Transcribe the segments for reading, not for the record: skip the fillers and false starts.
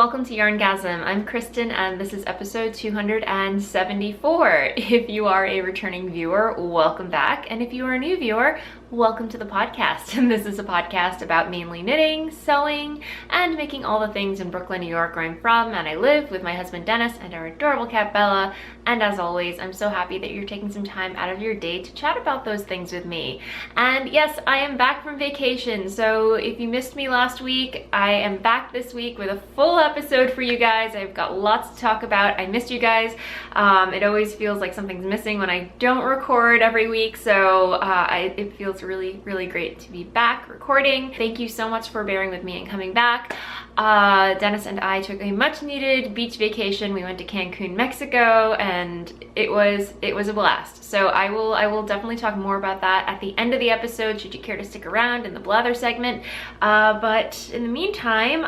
welcome to YarnGasm. I'm Kristen and this is episode 274. If you are a returning viewer, welcome back. And if you are a new viewer, welcome to the podcast. And this is a podcast about mainly knitting, sewing, and making all the things in Brooklyn, New York, where I'm from and I live with my husband Dennis and our adorable cat Bella. And as always, I'm so happy that you're taking some time out of your day to chat about those things with me. And yes, I am back from vacation. So if you missed me last week, I am back this week with a full episode for you guys. I've got lots to talk about. I missed you guys. It always feels like something's missing when I don't record every week. So it feels really great to be back recording. Thank you so much for bearing with me and coming back. Dennis and I took a much needed beach vacation. We went to Cancun, Mexico, and it was a blast. So I will definitely talk more about that at the end of the episode, should you care to stick around in the blather segment. But in the meantime,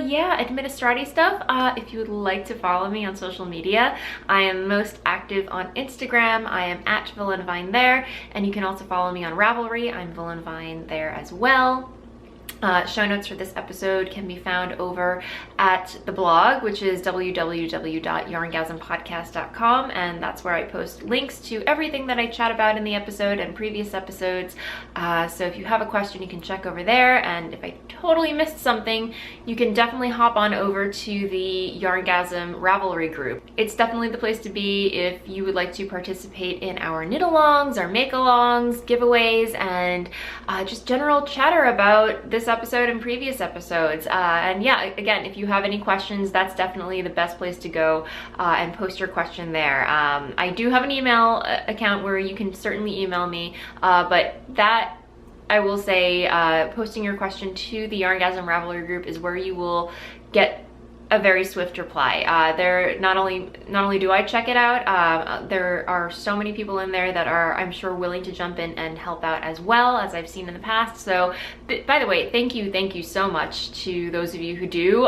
yeah, administrative stuff. If you would like to follow me on social media, I am most active on Instagram. I am at Voolenvine there, and you can also follow me on Ravelry. I'm Voolenvine there as well. Show notes for this episode can be found over at the blog, which is www.yarngasmpodcast.com, and that's where I post links to everything that I chat about in the episode and previous episodes. So if you have a question, you can check over there, and if I totally missed something, you can definitely hop on over to the YarnGasm Ravelry group. It's definitely the place to be if you would like to participate in our knit-alongs, our make-alongs, giveaways, and just general chatter about this episode and previous episodes. And yeah, again, if you have any questions, that's definitely the best place to go and post your question there. I do have an email account where you can certainly email me, but that, I will say, posting your question to the YarnGasm Ravelry group is where you will get a very swift reply. There, not only do I check it out, there are so many people in there that are, I'm sure, willing to jump in and help out as well, as I've seen in the past. So by the way, thank you so much to those of you who do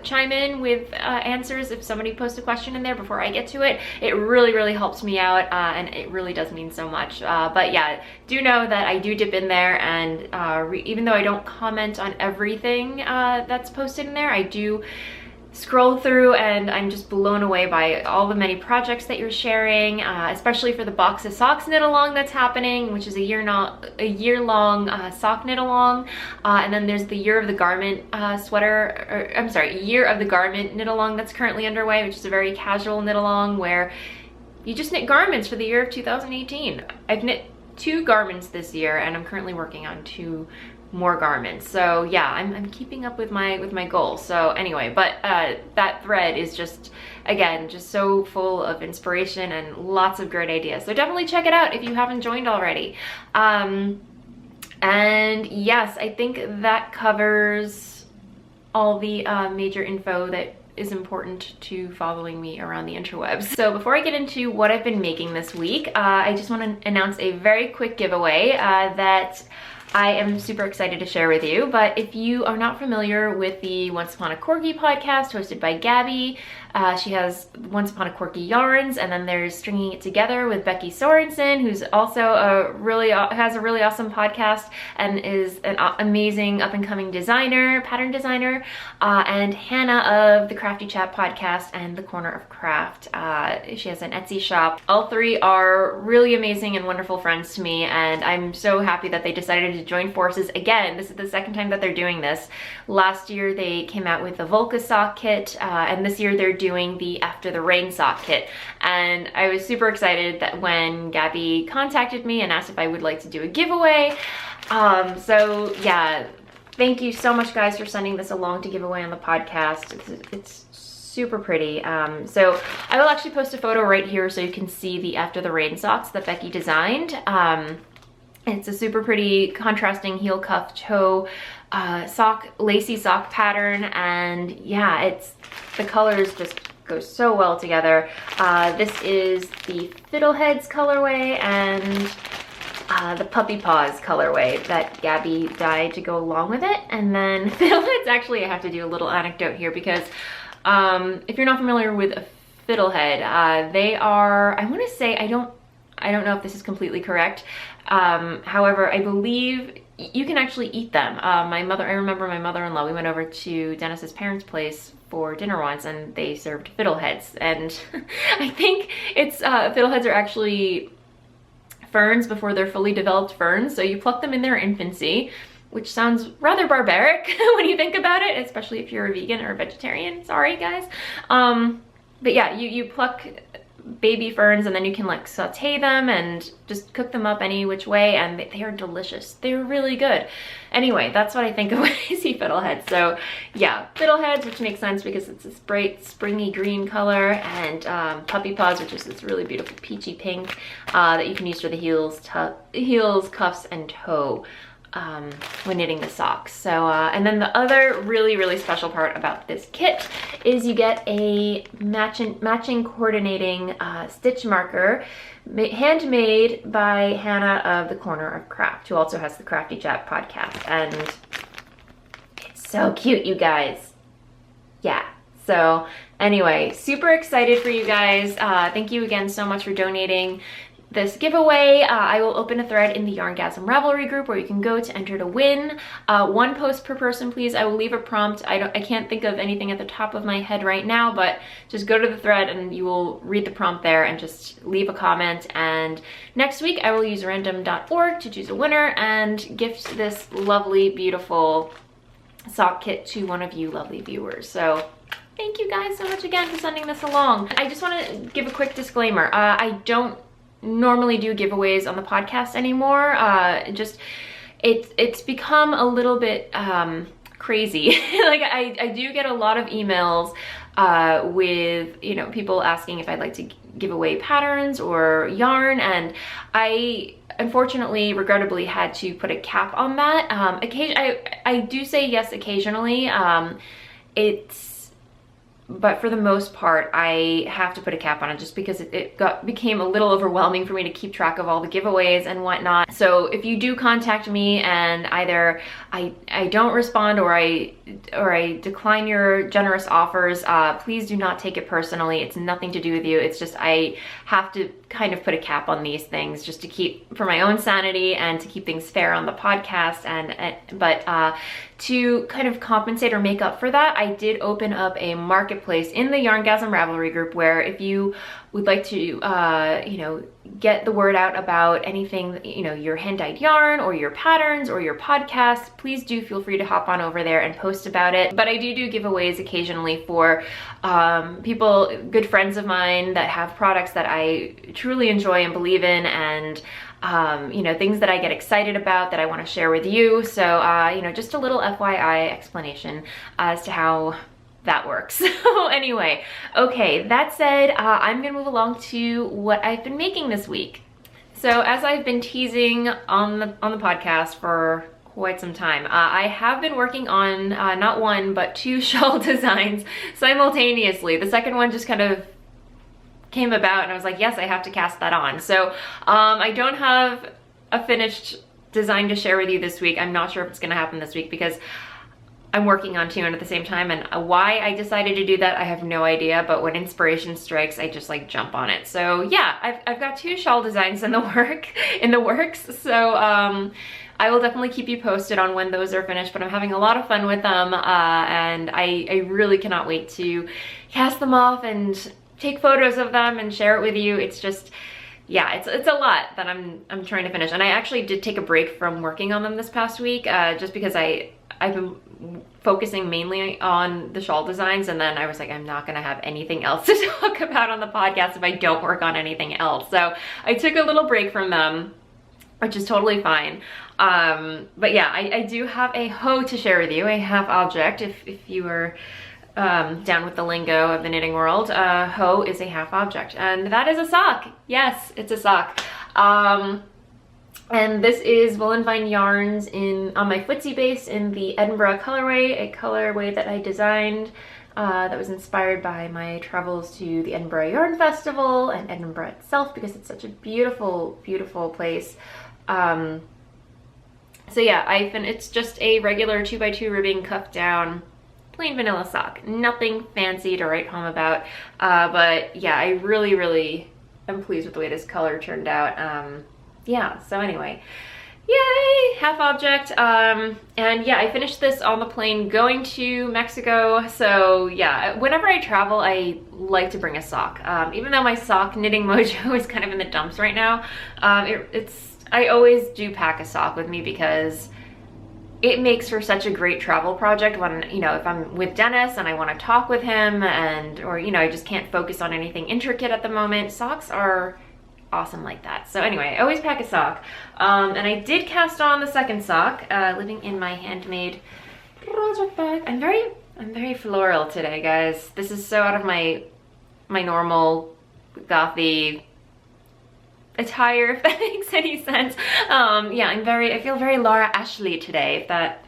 chime in with answers. If somebody posts a question in there before I get to it, it really helps me out, and it really does mean so much. But yeah, do know that I do dip in there, and even though I don't comment on everything that's posted in there, I do scroll through, and I'm just blown away by all the many projects that you're sharing, especially for the box of socks knit along that's happening, which is a year-long sock knit along, and then there's the year of the garment year of the garment knit along that's currently underway, which is a very casual knit along where you just knit garments for the year of 2018. I've knit 2 garments this year, and I'm currently working on 2 more garments. So yeah, I'm keeping up with my goals. So anyway, but that thread is just, again, just so full of inspiration and lots of great ideas. So definitely check it out if you haven't joined already. And yes, I think that covers all the major info that is important to following me around the interwebs. So before I get into what I've been making this week, I just want to announce a very quick giveaway that I am super excited to share with you. But if you are not familiar with the Once Upon a Corgi podcast hosted by Gabby, she has Once Upon a Corgi Yarns, and then there's Stringing It Together with Becky Sorensen, who's also has a really awesome podcast and is an amazing up-and-coming designer, pattern designer, and Hannah of the Crafty Chat podcast and The Corner of Craft. She has an Etsy shop. All 3 are really amazing and wonderful friends to me, and I'm so happy that they decided to join forces again. This is the second time that they're doing this. Last year they came out with the Volca sock kit, and this year they're doing the After the Rain sock kit. And I was super excited that when Gabby contacted me and asked if I would like to do a giveaway. So yeah, thank you so much, guys, for sending this along to give away on the podcast. It's super pretty. So I will actually post a photo right here so you can see the After the Rain socks that Becky designed. It's a super pretty contrasting heel cuff toe lacy sock pattern, and yeah, the colors just go so well together. This is the Fiddleheads colorway and the Puppy Paws colorway that Gabby dyed to go along with it. And then Fiddleheads, actually I have to do a little anecdote here because if you're not familiar with a Fiddlehead, they are, I want to say, I don't know if this is completely correct. However, I believe you can actually eat them. I remember my mother-in-law, we went over to Dennis's parents' place for dinner once, and they served fiddleheads, and I think it's fiddleheads are actually ferns before they're fully developed ferns, so you pluck them in their infancy, which sounds rather barbaric when you think about it, especially if you're a vegan or a vegetarian. Sorry guys. But yeah, you pluck baby ferns, and then you can like saute them and just cook them up any which way, and they are delicious. They're really good. Anyway, that's what I think of when I see fiddleheads. So yeah, fiddleheads, which makes sense because it's this bright springy green color, and puppy paws, which is this really beautiful peachy pink that you can use for the heels, cuffs, and toe when knitting the socks. So and then the other really special part about this kit is you get a matching coordinating stitch marker handmade by Hannah of the Corner of Craft, who also has the Crafty Chat podcast, and it's so cute, you guys. Yeah. So anyway, super excited for you guys. Thank you again so much for donating this giveaway. I will open a thread in the YarnGasm Ravelry group where you can go to enter to win. 1 post per person, please. I will leave a prompt. I can't think of anything at the top of my head right now, but just go to the thread and you will read the prompt there and just leave a comment. And next week I will use random.org to choose a winner and gift this lovely, beautiful sock kit to one of you lovely viewers. So thank you guys so much again for sending this along. I just want to give a quick disclaimer. I don't normally do giveaways on the podcast anymore. It's become a little bit crazy. Like I do get a lot of emails with, you know, people asking if I'd like to give away patterns or yarn, and I unfortunately, regrettably, had to put a cap on that. I do say yes occasionally. But for the most part, I have to put a cap on it just because it became a little overwhelming for me to keep track of all the giveaways and whatnot. So if you do contact me and either I don't respond or I decline your generous offers, please do not take it personally. It's nothing to do with you. It's just I have to kind of put a cap on these things just to keep, for my own sanity and to keep things fair on the podcast. But to kind of compensate or make up for that, I did open up a marketplace in the YarnGasm Ravelry group where if you would like to, you know, get the word out about anything, you know, your hand-dyed yarn or your patterns or your podcast, please do feel free to hop on over there and post about it. But I do giveaways occasionally for people, good friends of mine that have products that I truly enjoy and believe in, and you know, things that I get excited about that I want to share with you. So, you know, just a little FYI explanation as to how that works. So anyway, okay, that said, I'm gonna move along to what I've been making this week. So as I've been teasing on the podcast for quite some time, I have been working on not 1 but 2 shawl designs simultaneously. The second one just kind of came about and I was like, yes, I have to cast that on. So I don't have a finished design to share with you this week. I'm not sure if it's gonna happen this week because I'm working on 2 at the same time, and why I decided to do that, I have no idea, but when inspiration strikes, I just like jump on it. So yeah, I've got 2 shawl designs in the works. So I will definitely keep you posted on when those are finished, but I'm having a lot of fun with them, and I really cannot wait to cast them off and take photos of them and share it with you. It's just, yeah, it's a lot that I'm trying to finish. And I actually did take a break from working on them this past week, just because I've been focusing mainly on the shawl designs, and then I was like, I'm not gonna have anything else to talk about on the podcast if I don't work on anything else. So I took a little break from them, which is totally fine. But yeah, I do have a hoe to share with you, a half object, if you are down with the lingo of the knitting world. Hoe is a half object, and that is a sock. Yes, it's a sock. And this is Voolenvine yarns on my footsie base in the Edinburgh colorway, a colorway that I designed that was inspired by my travels to the Edinburgh Yarn Festival and Edinburgh itself, because it's such a beautiful, beautiful place. So yeah, it's just a regular 2x2 ribbing cuff down, plain vanilla sock. Nothing fancy to write home about, but yeah, I really am pleased with the way this color turned out. Yeah, so anyway, Yay, half object. And yeah, I finished this on the plane going to Mexico. So yeah, whenever I travel, I like to bring a sock. Even though my sock knitting mojo is kind of in the dumps right now, I always do pack a sock with me because it makes for such a great travel project when, you know, if I'm with Dennis and I want to talk with him or, you know, I just can't focus on anything intricate at the moment. Socks are awesome like that. So anyway, I always pack a sock. And I did cast on the second sock, living in my handmade project bag. I'm very floral today, guys. This is so out of my normal gothy attire, if that makes any sense. Yeah, I feel very Laura Ashley today, if that,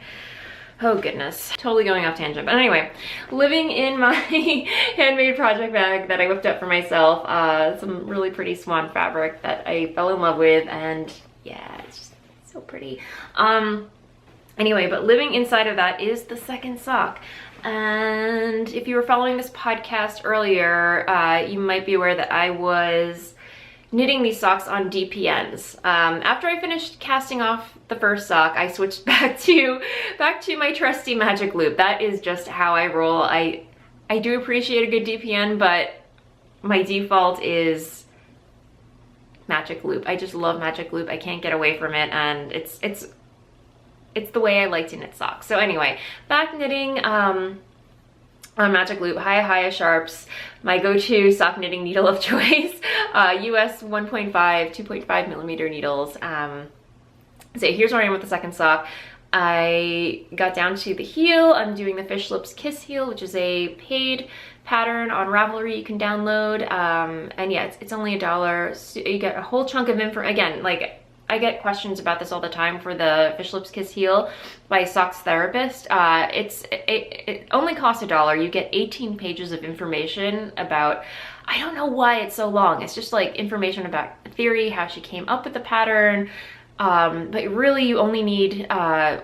oh goodness, totally going off tangent. But anyway, living in my handmade project bag that I whipped up for myself, some really pretty swan fabric that I fell in love with, and yeah, it's just so pretty. Anyway, but living inside of that is the second sock. And if you were following this podcast earlier, you might be aware that I was knitting these socks on DPNs. After I finished casting off the first sock, I switched back to my trusty magic loop. That is just how I roll. I do appreciate a good DPN, but my default is magic loop. I just love magic loop. I can't get away from it, and it's the way I like to knit socks. So anyway, back knitting on magic loop, Hiya Sharps, my go-to sock knitting needle of choice. US 1.5, 2.5 millimeter needles. So here's where I am with the second sock. I got down to the heel. I'm doing the Fish Lips Kiss heel, which is a paid pattern on Ravelry you can download. And yeah, it's only $1. So you get a whole chunk of info. Again, like, I get questions about this all the time for the Fish Lips Kiss heel by Socks Therapist. It only costs $1. You get 18 pages of information about, I don't know why it's so long. It's just like information about the theory, how she came up with the pattern. But really you only need 1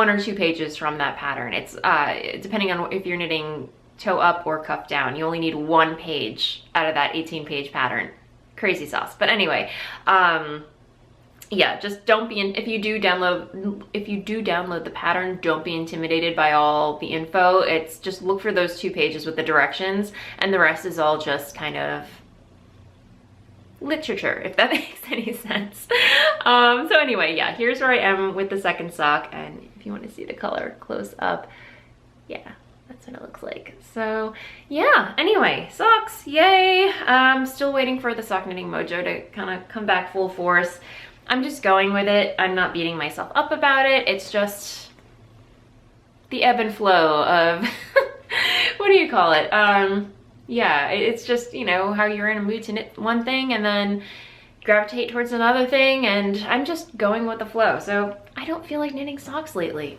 or 2 pages from that pattern. It's depending on if you're knitting toe up or cuff down, you only need 1 page out of that 18-page pattern. Crazy sauce. But anyway, yeah, just don't be if you do download the pattern, don't be intimidated by all the info. It's just look for those 2 pages with the directions, and the rest is all just kind of literature, if that makes any sense. So anyway, yeah, here's where I am with the second sock, and if you want to see the color close up, yeah, that's what it looks like. So yeah, anyway, socks, yay. I'm still waiting for the sock knitting mojo to kind of come back full force. I'm just going with it. I'm not beating myself up about it. It's just the ebb and flow of, what do you call it? Yeah, it's just, you know, how you're in a mood to knit one thing and then gravitate towards another thing, and I'm just going with the flow. So I don't feel like knitting socks lately.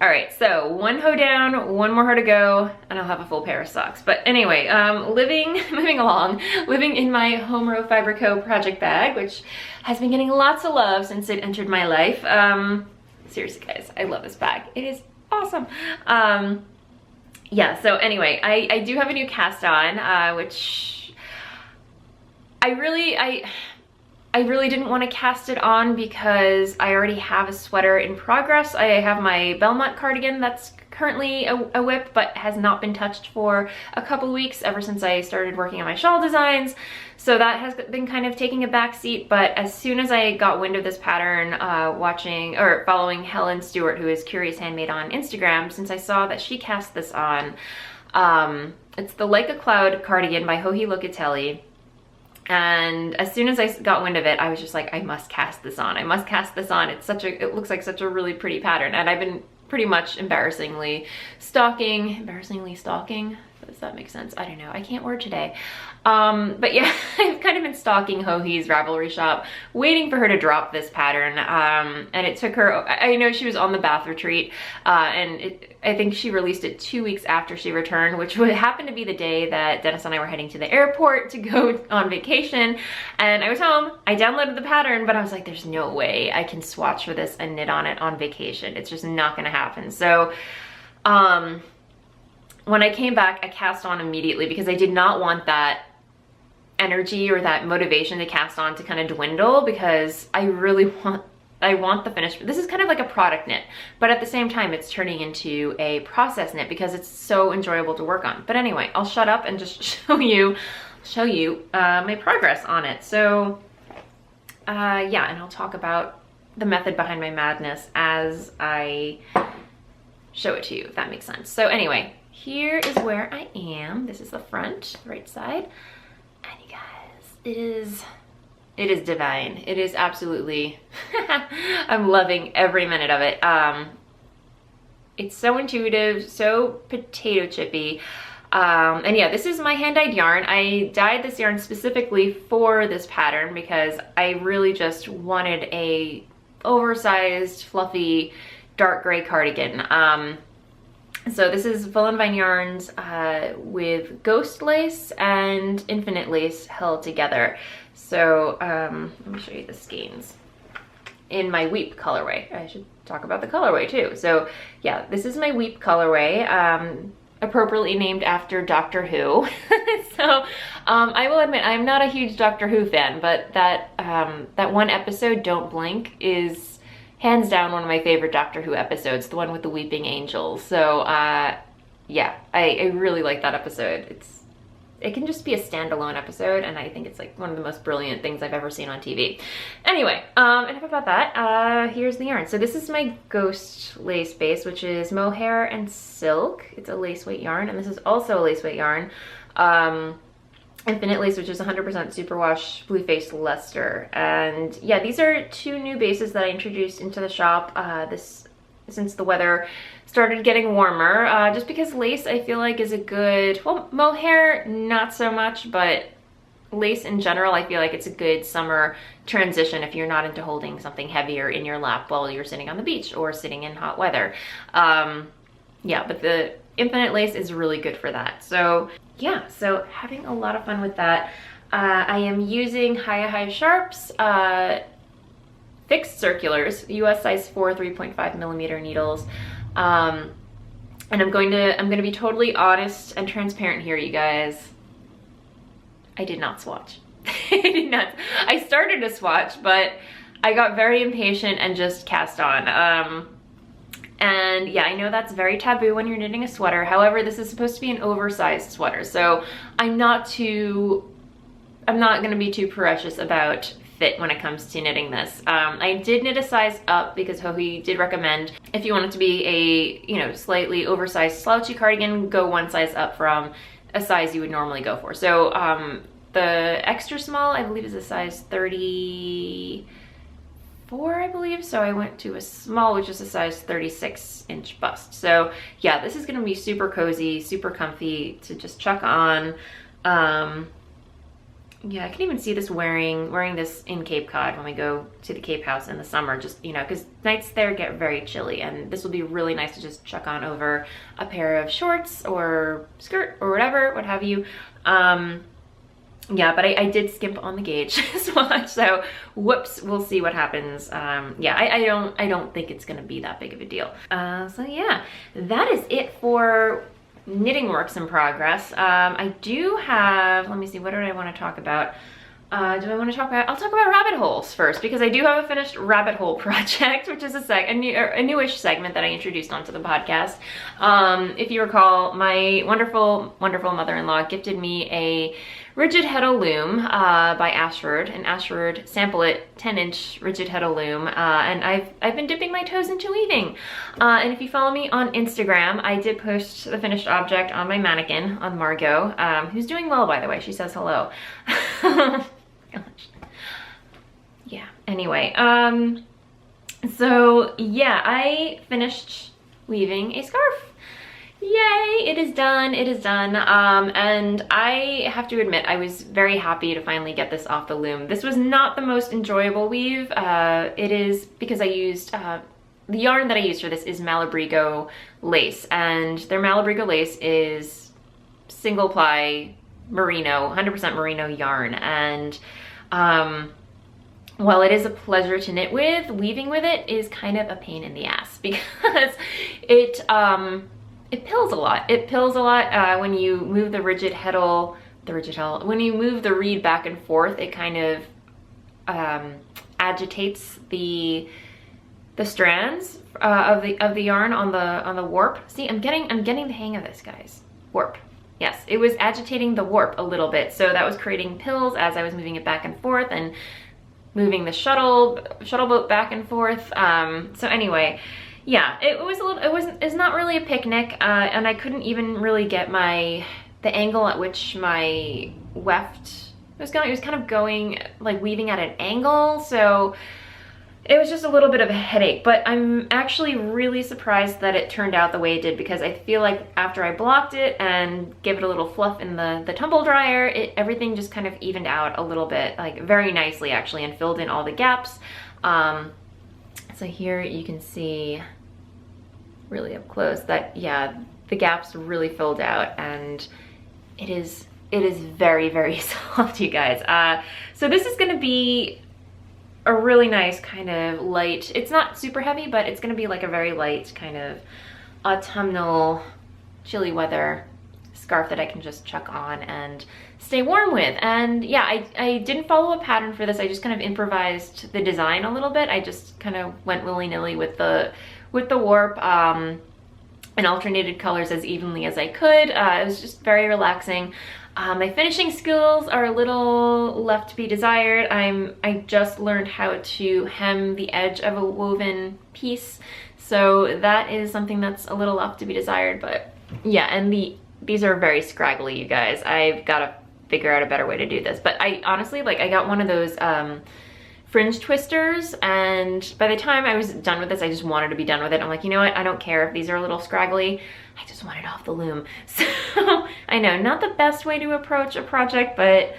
All right, so 1 hoe down, 1 more hoe to go, and I'll have a full pair of socks. But anyway, moving along, living in my Home Row Fiber Co. project bag, which has been getting lots of love since it entered my life. Seriously, guys, I love this bag. It is awesome. Yeah, so anyway, I do have a new cast on, which I really didn't want to cast it on because I already have a sweater in progress. I have my Belmont cardigan that's currently a whip, but has not been touched for a couple weeks ever since I started working on my shawl designs. So that has been kind of taking a back seat. But as soon as I got wind of this pattern, following Helen Stewart, who is Curious Handmade on Instagram, since I saw that she cast this on, it's the Like a Cloud cardigan by Joji Locatelli. And as soon as I got wind of it, I was just like, I must cast this on. I must cast this on. It looks like such a really pretty pattern. And I've been pretty much embarrassingly stalking. Does that make sense? I don't know. I can't word today. But yeah, I've kind of been stalking Joji's Ravelry shop, waiting for her to drop this pattern. And it took her, I know she was on the bath retreat, and I think she released it 2 weeks after she returned, which would happen to be the day that Dennis and I were heading to the airport to go on vacation. And I was home, I downloaded the pattern, but I was like, there's no way I can swatch for this and knit on it on vacation. It's just not gonna happen. So, when I came back, I cast on immediately because I did not want that energy or that motivation to cast on to kind of dwindle, because I really want the finished. This is kind of like a product knit, but at the same time it's turning into a process knit because it's so enjoyable to work on. But anyway, I'll shut up and just show you my progress on it. So yeah, and I'll talk about the method behind my madness as I show it to you, if that makes sense. So anyway, here is where I am. This is the front, right side. And you guys, it is divine. It is absolutely, I'm loving every minute of it. It's so intuitive, so potato chippy. And yeah, this is my hand-dyed yarn. I dyed this yarn specifically for this pattern because I really just wanted a oversized, fluffy, dark gray cardigan. So this is Voolenvine yarns with ghost lace and infinite lace held together. So let me show you the skeins in my Weep colorway. I should talk about the colorway too. So yeah, this is my Weep colorway, appropriately named after Doctor Who. So I will admit I'm not a huge Doctor Who fan, but that one episode, Don't Blink, is hands down one of my favorite Doctor Who episodes, the one with the weeping angels. So yeah, I really like that episode. It can just be a standalone episode, and I think it's like one of the most brilliant things I've ever seen on TV. Anyway, enough about that. Here's the yarn. So this is my ghost lace base, which is mohair and silk. It's a lace weight yarn, and this is also a lace weight yarn. Infinite lace, which is 100% superwash blue faced Leicester. And yeah, these are two new bases that I introduced into the shop since the weather started getting warmer, just because lace I feel like is a good, well, mohair not so much, but lace in general I feel like it's a good summer transition if you're not into holding something heavier in your lap while you're sitting on the beach or sitting in hot weather. Yeah, but the infinite lace is really good for that. So yeah, so having a lot of fun with that. I am using High Sharps fixed circulars, US size 4 3.5 millimeter needles. And I'm going to be totally honest and transparent here, you guys. I did not swatch. I did not. I started to swatch, but I got very impatient and just cast on. And yeah, I know that's very taboo when you're knitting a sweater. However, this is supposed to be an oversized sweater, so I'm not gonna be too precious about fit when it comes to knitting this. I did knit a size up because Hohi did recommend if you want it to be a, you know, slightly oversized slouchy cardigan, go one size up from a size you would normally go for. So the extra small, I believe, is a size 34, I believe. So I went to a small, which is a size 36-inch bust. So yeah, this is gonna be super cozy, super comfy to just chuck on. Yeah, I can even see this wearing this in Cape Cod when we go to the Cape House in the summer, just, you know, because nights there get very chilly, and this will be really nice to just chuck on over a pair of shorts or skirt or whatever, what have you. Yeah, but I did skimp on the gauge swatch, so whoops, we'll see what happens. Yeah, I don't think it's gonna be that big of a deal. So yeah, that is it for knitting works in progress. I do have, let me see, what do I want to talk about? I'll talk about rabbit holes first, because I do have a finished rabbit hole project, which is a newish segment that I introduced onto the podcast. If you recall, my wonderful mother-in-law gifted me a rigid heddle loom by Ashford, an Ashford Sample It 10-inch rigid heddle loom, and I've been dipping my toes into weaving. And if you follow me on Instagram, I did post the finished object on my mannequin, on Margot, who's doing well, by the way. She says hello. Gosh. Yeah, anyway, so yeah, I finished weaving a scarf. Yay, it is done, it is done. And I have to admit, I was very happy to finally get this off the loom. This was not the most enjoyable weave. It is because I used, the yarn that I used for this is Malabrigo lace, and their Malabrigo lace is single ply merino, 100% merino yarn. And while it is a pleasure to knit with, weaving with it is kind of a pain in the ass, because it pills a lot. It pills a lot when you move the rigid heddle the rigid heddle, when you move the reed back and forth, it kind of agitates the strands of the yarn on the warp. See, I'm getting the hang of this, guys. Warp. Yes, it was agitating the warp a little bit, so that was creating pills as I was moving it back and forth and moving the shuttle boat back and forth. So anyway, yeah, it's not really a picnic, and I couldn't even really get the angle at which my weft was going. It was kind of going, like, weaving at an angle, so it was just a little bit of a headache. But I'm actually really surprised that it turned out the way it did, because I feel like after I blocked it and gave it a little fluff in the tumble dryer, everything just kind of evened out a little bit, like very nicely actually, and filled in all the gaps. So here you can see really up close that, yeah, the gaps really filled out, and it is very, very soft, you guys. So this is gonna be a really nice kind of light, it's not super heavy, but it's gonna be like a very light kind of autumnal chilly weather scarf that I can just chuck on and stay warm with. And yeah, I didn't follow a pattern for this. I just kind of improvised the design a little bit. I just kind of went willy-nilly with the warp, and alternated colors as evenly as I could. It was just very relaxing. My finishing skills are a little left to be desired. I just learned how to hem the edge of a woven piece, so that is something that's a little left to be desired. But yeah, and these are very scraggly, you guys. I've got to figure out a better way to do this. But I honestly, like, I got one of those fringe twisters, and by the time I was done with this, I just wanted to be done with it. I'm like, you know what, I don't care if these are a little scraggly, I just want it off the loom. So I know, not the best way to approach a project, but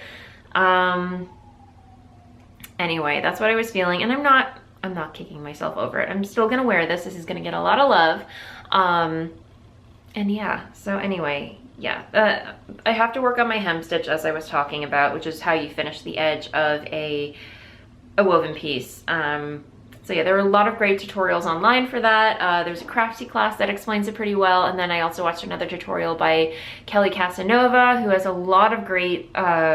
anyway, that's what I was feeling, and I'm not kicking myself over it. I'm still gonna wear this. This is gonna get a lot of love. And yeah, so anyway, yeah, I have to work on my hem stitch, as I was talking about, which is how you finish the edge of a woven piece. So yeah, there are a lot of great tutorials online for that. There's a Crafty class that explains it pretty well, and then I also watched another tutorial by Kelly Casanova, who has a lot of great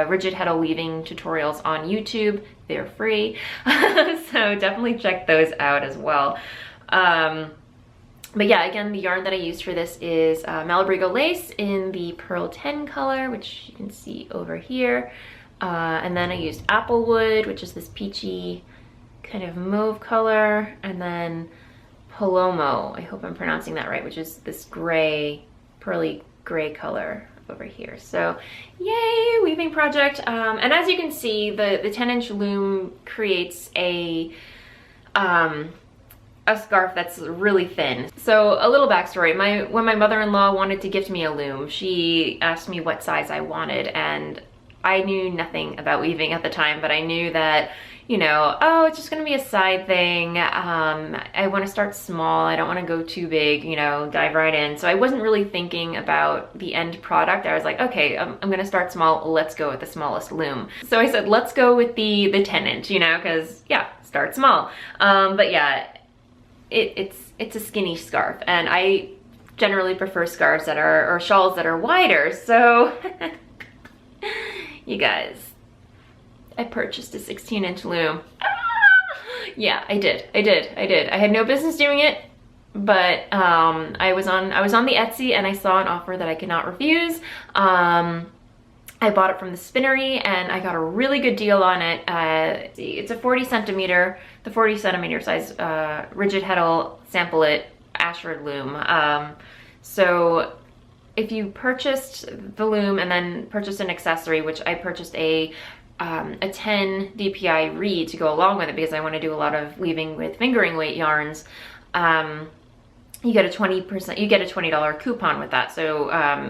rigid heddle weaving tutorials on YouTube. They're free, so definitely check those out as well. But yeah, again, the yarn that I used for this is Malabrigo lace in the Pearl 10 color, which you can see over here. And then I used Applewood, which is this peachy kind of mauve color, and then Palomo, I hope I'm pronouncing that right, which is this gray, pearly gray color over here. So yay, weaving project. And as you can see, the 10-inch loom creates a scarf that's really thin. So a little backstory, when my mother-in-law wanted to gift me a loom, she asked me what size I wanted, and I knew nothing about weaving at the time, but I knew that, you know, oh, it's just gonna be a side thing. I wanna start small, I don't wanna go too big, you know, dive right in. So I wasn't really thinking about the end product. I was like, okay, I'm gonna start small, let's go with the smallest loom. So I said, let's go with the 10-inch, you know, cause yeah, start small. But yeah, it's a skinny scarf, and I generally prefer scarves that are, or shawls that are wider, so you guys, I purchased a 16-inch loom. Yeah, I did. I had no business doing it, but I was on the Etsy, and I saw an offer that I could not refuse. I bought it from the spinnery, and I got a really good deal on it. It's a 40 centimeter size rigid heddle sample it Ashford loom. So if you purchased the loom and then purchased an accessory, which I purchased a 10 DPI reed to go along with it, because I want to do a lot of weaving with fingering weight yarns, you get a 20% coupon with that. So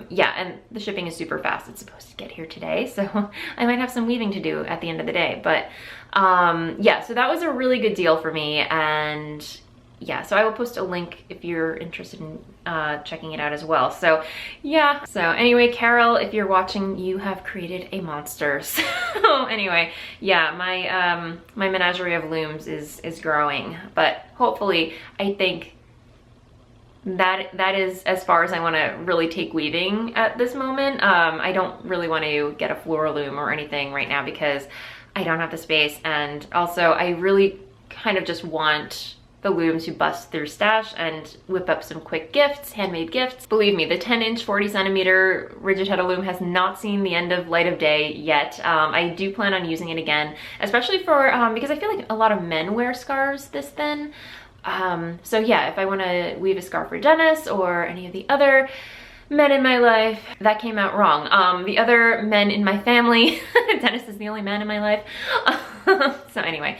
yeah, and the shipping is super fast. It's supposed to get here today, so I might have some weaving to do at the end of the day. But yeah, so that was a really good deal for me, and yeah, so I will post a link if you're interested in checking it out as well. So yeah, so anyway, Carol, if you're watching, you have created a monster. So anyway, yeah, my menagerie of looms is growing, but hopefully, I think that is as far as I want to really take weaving at this moment. I don't really want to get a floral loom or anything right now because I don't have the space, and also I really kind of just want the loom to bust through stash and whip up some quick gifts, handmade gifts. Believe me, the 10-inch 40-centimeter rigid heddle loom has not seen the end of light of day yet. I do plan on using it again, especially for because I feel like a lot of men wear scarves this thin. So yeah, if I want to weave a scarf for Dennis or any of the other men in my life, that came out wrong. The other men in my family, Dennis is the only man in my life. So anyway,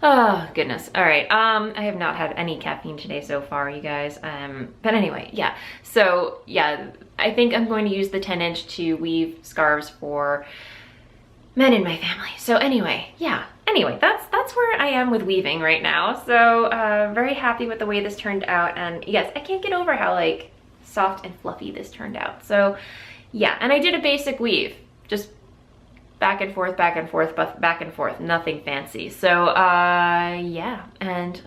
oh goodness. All right. I have not had any caffeine today so far, you guys. But anyway, yeah. So yeah, I think I'm going to use the 10-inch to weave scarves for men in my family. So anyway, yeah. Anyway, that's where I am with weaving right now. So very happy with the way this turned out. And yes, I can't get over how like soft and fluffy this turned out. So yeah, and I did a basic weave, just back and forth, back and forth, back and forth, nothing fancy. So yeah, and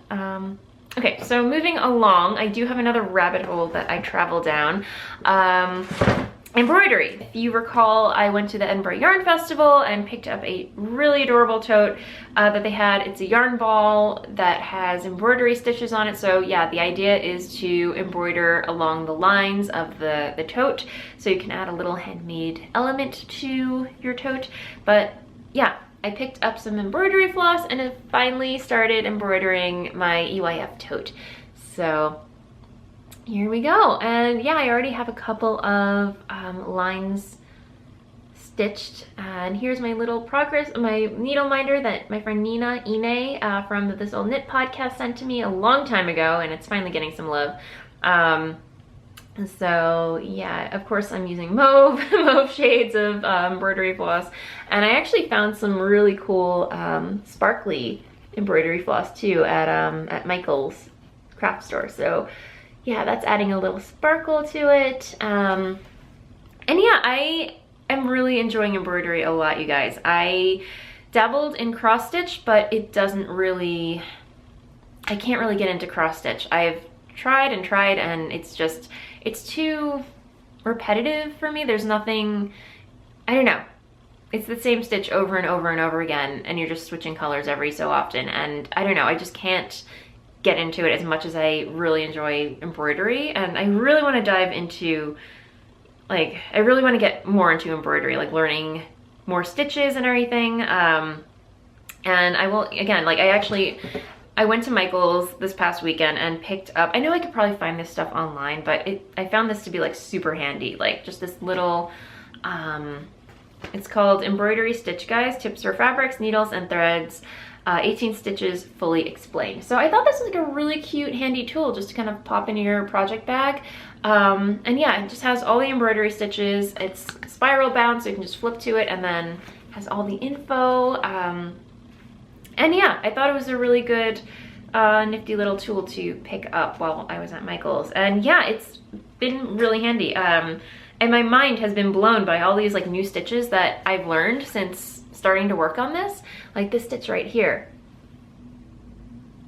okay, so moving along, I do have another rabbit hole that I travel down. Embroidery. If you recall, I went to the Edinburgh Yarn Festival and picked up a really adorable tote that they had. It's a yarn ball that has embroidery stitches on it. So yeah, the idea is to embroider along the lines of the tote, so you can add a little handmade element to your tote. But yeah, I picked up some embroidery floss and have finally started embroidering my EYF tote. So here we go. And yeah, I already have a couple of lines stitched, and here's my little progress, my needle minder that my friend Ine from This Old Knit podcast sent to me a long time ago, and it's finally getting some love. So yeah, of course I'm using mauve shades of embroidery floss, and I actually found some really cool sparkly embroidery floss too at Michael's craft store. So yeah, that's adding a little sparkle to it. And yeah, I am really enjoying embroidery a lot, you guys. I dabbled in cross stitch, but it doesn't really, I can't really get into cross stitch. I've tried and tried, and it's just, it's too repetitive for me. There's nothing, I don't know. It's the same stitch over and over and over again, and you're just switching colors every so often. And I don't know, I just can't get into it as much as I really enjoy embroidery. And I really want to dive into, like, I really want to get more into embroidery, like learning more stitches and everything. And I will, again, like I went to Michael's this past weekend and picked up, I know I could probably find this stuff online, but I found this to be like super handy, like just this little, it's called Embroidery Stitch Guides, Tips for Fabrics, Needles, and Threads. 18 stitches fully explained. So I thought this was like a really cute, handy tool just to kind of pop into your project bag. And yeah, it just has all the embroidery stitches. It's spiral bound, so you can just flip to it, and then has all the info. And yeah, I thought it was a really good, nifty little tool to pick up while I was at Michael's. And yeah, it's been really handy. And my mind has been blown by all these like new stitches that I've learned since starting to work on this. Like this stitch right here,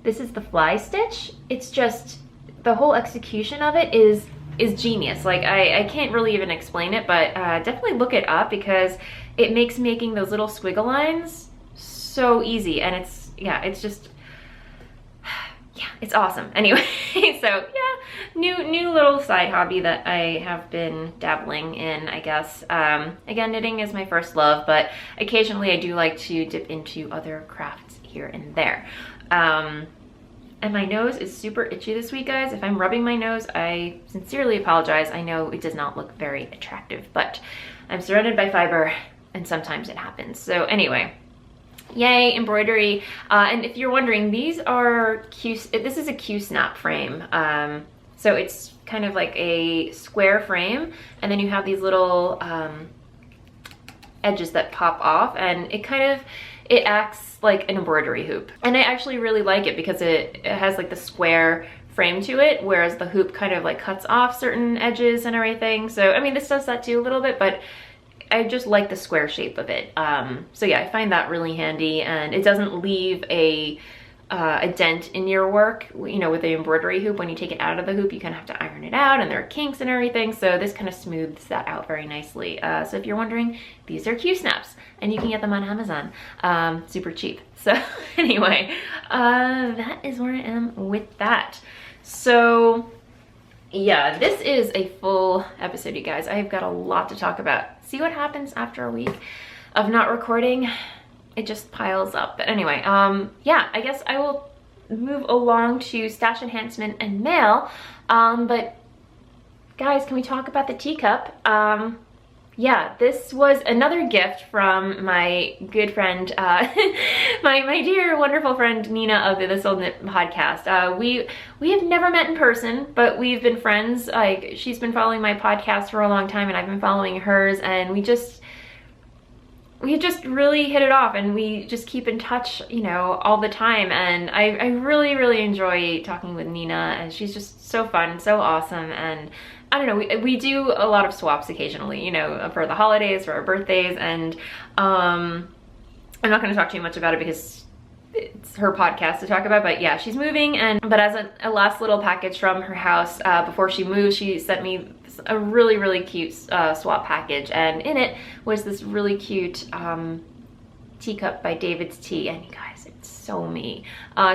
this is the fly stitch. It's just, the whole execution of it is genius. Like I can't really even explain it, but definitely look it up, because it makes making those little squiggle lines so easy. And it's, yeah, it's just, yeah, it's awesome. Anyway, so yeah, new little side hobby that I have been dabbling in, I guess. Again, knitting is my first love, but occasionally I do like to dip into other crafts here and there. And my nose is super itchy this week, guys. If I'm rubbing my nose, I sincerely apologize. I know it does not look very attractive, but I'm surrounded by fiber, and sometimes it happens. So anyway, yay, embroidery. And if you're wondering, these are this is a Q-snap frame. So it's kind of like a square frame, and then you have these little edges that pop off, and it acts like an embroidery hoop. And I actually really like it because it has like the square frame to it, whereas the hoop kind of like cuts off certain edges and everything. So I mean, this does that too a little bit, but I just like the square shape of it. So yeah, I find that really handy, and it doesn't leave a a dent in your work, you know, with the embroidery hoop. When you take it out of the hoop, you kind of have to iron it out, and there are kinks and everything. So this kind of smooths that out very nicely. So if you're wondering, these are Q-snaps, and you can get them on Amazon, super cheap. So anyway, that is where I am with that. So yeah, this is a full episode, you guys. I've got a lot to talk about. See what happens after a week of not recording? It just piles up. But anyway, yeah, I guess I will move along to stash enhancement and mail. But guys, can we talk about the teacup? Yeah, this was another gift from my good friend, my dear, wonderful friend, Nina of the This Old Knit podcast. We have never met in person, but we've been friends. Like, she's been following my podcast for a long time, and I've been following hers, and we just really hit it off, and we just keep in touch, you know, all the time. And I really, really enjoy talking with Nina, and she's just so fun, so awesome. And I don't know, we do a lot of swaps occasionally, you know, for the holidays, for our birthdays, and I'm not going to talk too much about it because it's her podcast to talk about. But yeah, she's moving, but as a last little package from her house before she moves, she sent me a really, really cute swap package, and in it was this really cute teacup by David's Tea. And you guys, it's so me.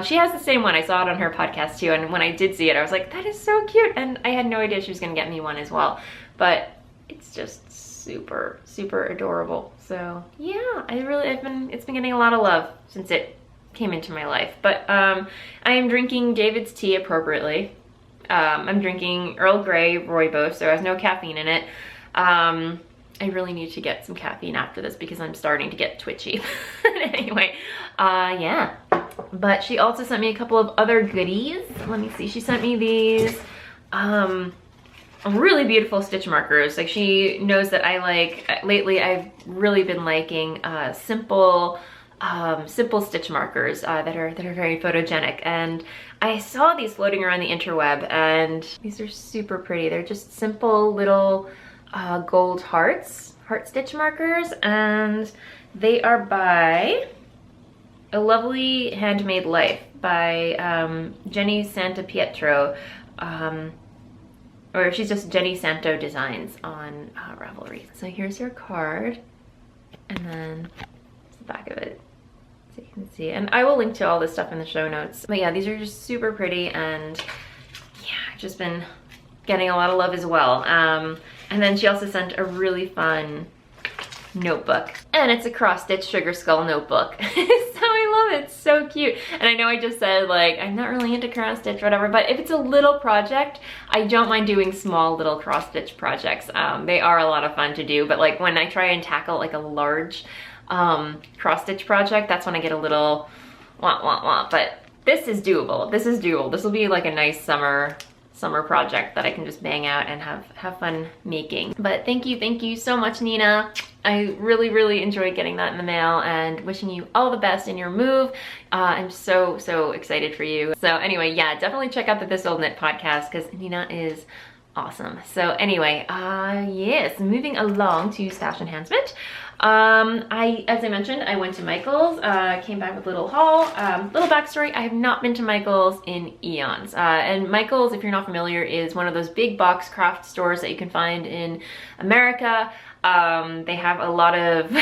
She has the same one. I saw it on her podcast too, and when I did see it, I was like, that is so cute. And I had no idea she was gonna get me one as well, but it's just super, super adorable. So yeah, it's been getting a lot of love since it came into my life. But I am drinking David's Tea appropriately. I'm drinking Earl Grey Rooibos, so it has no caffeine in it. I really need to get some caffeine after this because I'm starting to get twitchy. Anyway, yeah. But she also sent me a couple of other goodies. Let me see. She sent me these really beautiful stitch markers. Like, she knows that I like, lately I've really been liking simple stitch markers that are very photogenic. And I saw these floating around the interweb, and these are super pretty. They're just simple little gold heart stitch markers, and they are by A Lovely Handmade Life by Jenny Santa Pietro, or she's just Jenny Santo Designs on Ravelry. So here's her card, and then the back of it, so you can see. And I will link to all this stuff in the show notes. But yeah, these are just super pretty, and yeah, I've just been getting a lot of love as well. And then she also sent a really fun notebook, and it's a cross-stitch sugar skull notebook. So I love it, it's so cute. And I know I just said, like, I'm not really into cross-stitch, whatever, but if it's a little project, I don't mind doing small little cross-stitch projects. They are a lot of fun to do, but like when I try and tackle like a large cross-stitch project, that's when I get a little wah. But this is doable. This is doable. This will be like a nice summer project that I can just bang out and have fun making. But thank you so much, Nina. I really enjoyed getting that in the mail, and wishing you all the best in your move. I'm so excited for you. So anyway, yeah, definitely check out the This Old Knit podcast because Nina is awesome. So anyway, yes, moving along to stash enhancement. As I mentioned, I went to Michael's, came back with a little haul. Little backstory, I have not been to Michael's in eons. And Michael's, if you're not familiar, is one of those big box craft stores that you can find in America. They have a lot of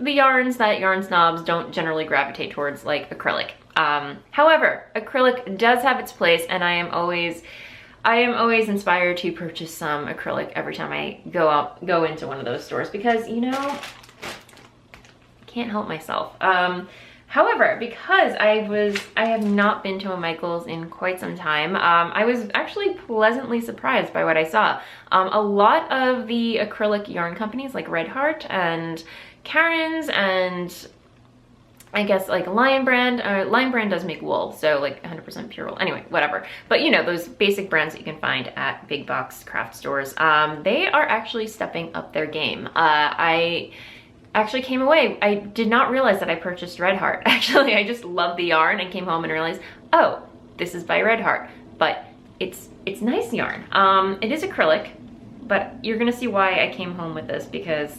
the yarns that yarn snobs don't generally gravitate towards, like acrylic. However, acrylic does have its place, and I am always inspired to purchase some acrylic every time I go into one of those stores, because, you know, I can't help myself. However, because I have not been to a Michael's in quite some time, I was actually pleasantly surprised by what I saw. A lot of the acrylic yarn companies like Red Heart and Karen's, and I guess like Lion Brand does make wool, so like 100% pure wool. Anyway, whatever. But you know, those basic brands that you can find at big box craft stores, they are actually stepping up their game. I actually came away, I did not realize that I purchased Red Heart. Actually, I just loved the yarn and came home and realized, oh, this is by Red Heart. But it's nice yarn. It is acrylic, but you're gonna see why I came home with this, because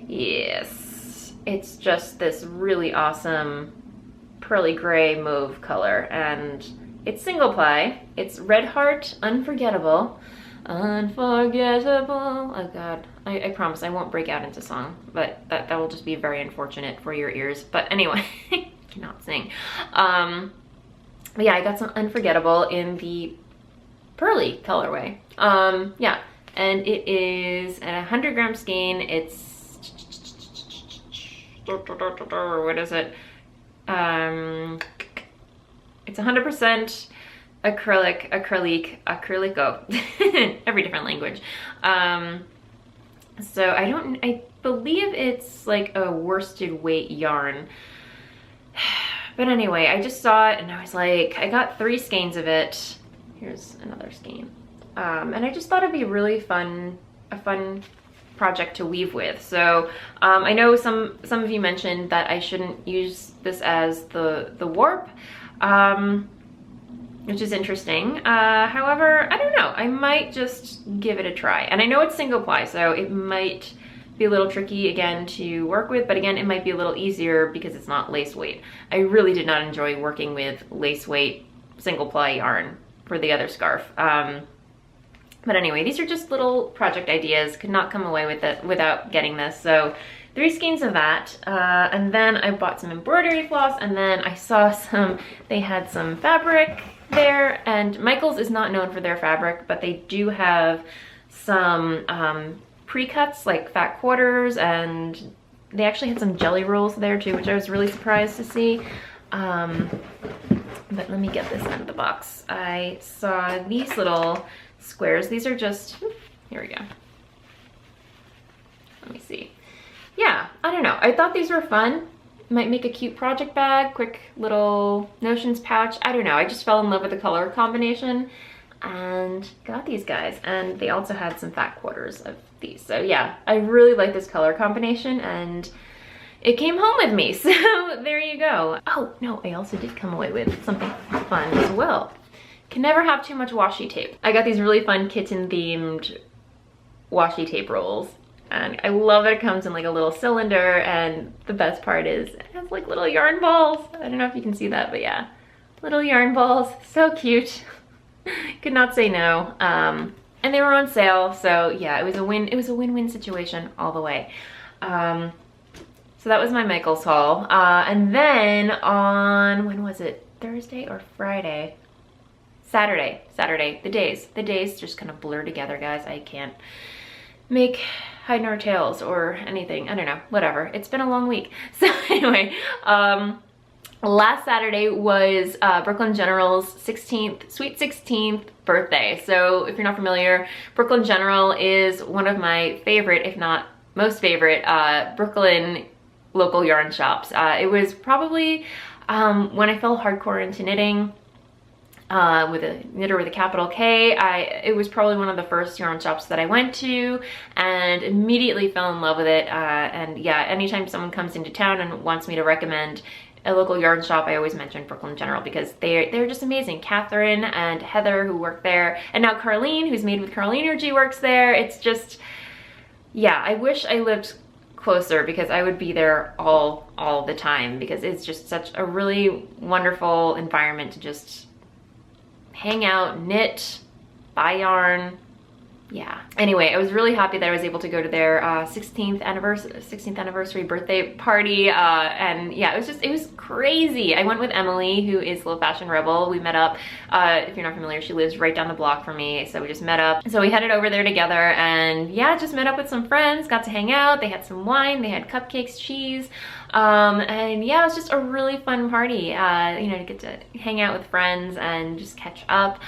yes, it's just this really awesome pearly gray mauve color, and it's single ply. It's Red Heart Unforgettable. Unforgettable. Oh God, I promise I won't break out into song, but that will just be very unfortunate for your ears. But anyway, cannot sing. But yeah, I got some Unforgettable in the pearly colorway. Yeah, and it is a 100 gram skein. It's what is it? It's 100% acrylico. Every different language. So I believe it's like a worsted weight yarn. But anyway, I just saw it and I was like, I got 3 skeins of it. Here's another skein. And I just thought it'd be really a fun project to weave with. So I know some of you mentioned that I shouldn't use this as the warp, which is interesting. However, I don't know, I might just give it a try. And I know it's single ply, so it might be a little tricky again to work with, but again, it might be a little easier because it's not lace weight. I really did not enjoy working with lace weight single ply yarn for the other scarf. But anyway, these are just little project ideas. Could not come away with it without getting this. So 3 skeins of that. And then I bought some embroidery floss, and then I saw they had some fabric there, and Michaels is not known for their fabric, but they do have some pre-cuts like fat quarters, and they actually had some jelly rolls there too, which I was really surprised to see. But let me get this out of the box. I saw these little squares. These are just, here we go. Let me see. Yeah, I don't know. I thought these were fun. Might make a cute project bag, quick little notions pouch. I don't know. I just fell in love with the color combination and got these guys. And they also had some fat quarters of these. So yeah, I really like this color combination, and it came home with me. So there you go. Oh no, I also did come away with something fun as well. Can never have too much washi tape. I got these really fun kitten themed washi tape rolls. And I love that it comes in like a little cylinder, and the best part is it has like little yarn balls. I don't know if you can see that, but yeah, little yarn balls, so cute. Could not say no. And they were on sale, so yeah, it was a win-win situation all the way. So that was my Michaels haul. And then on, when was it? Thursday or Friday? Saturday, the days just kind of blur together, guys. I can't make hide nor tails or anything. I don't know, whatever. It's been a long week. So anyway, last Saturday was Brooklyn General's sweet 16th birthday. So if you're not familiar, Brooklyn General is one of my favorite, if not most favorite, Brooklyn local yarn shops. It was probably when I fell hardcore into knitting, with a knitter with a capital K. It was probably one of the first yarn shops that I went to, and immediately fell in love with it. And yeah, anytime someone comes into town and wants me to recommend a local yarn shop, I always mention Brooklyn General because they're just amazing. Catherine and Heather, who work there, and now Carlene, who's Made with Carlene Energy, works there. It's just, yeah, I wish I lived closer because I would be there all the time, because it's just such a really wonderful environment to just hang out, knit, buy yarn. Yeah. Anyway, I was really happy that I was able to go to their 16th anniversary birthday party. And yeah, it was crazy. I went with Emily, who is Little Fashion Rebel. We met up. If you're not familiar, she lives right down the block from me. So we just met up. So we headed over there together, and yeah, just met up with some friends, got to hang out. They had some wine, they had cupcakes, cheese. And yeah, it was just a really fun party, you know, to get to hang out with friends and just catch up.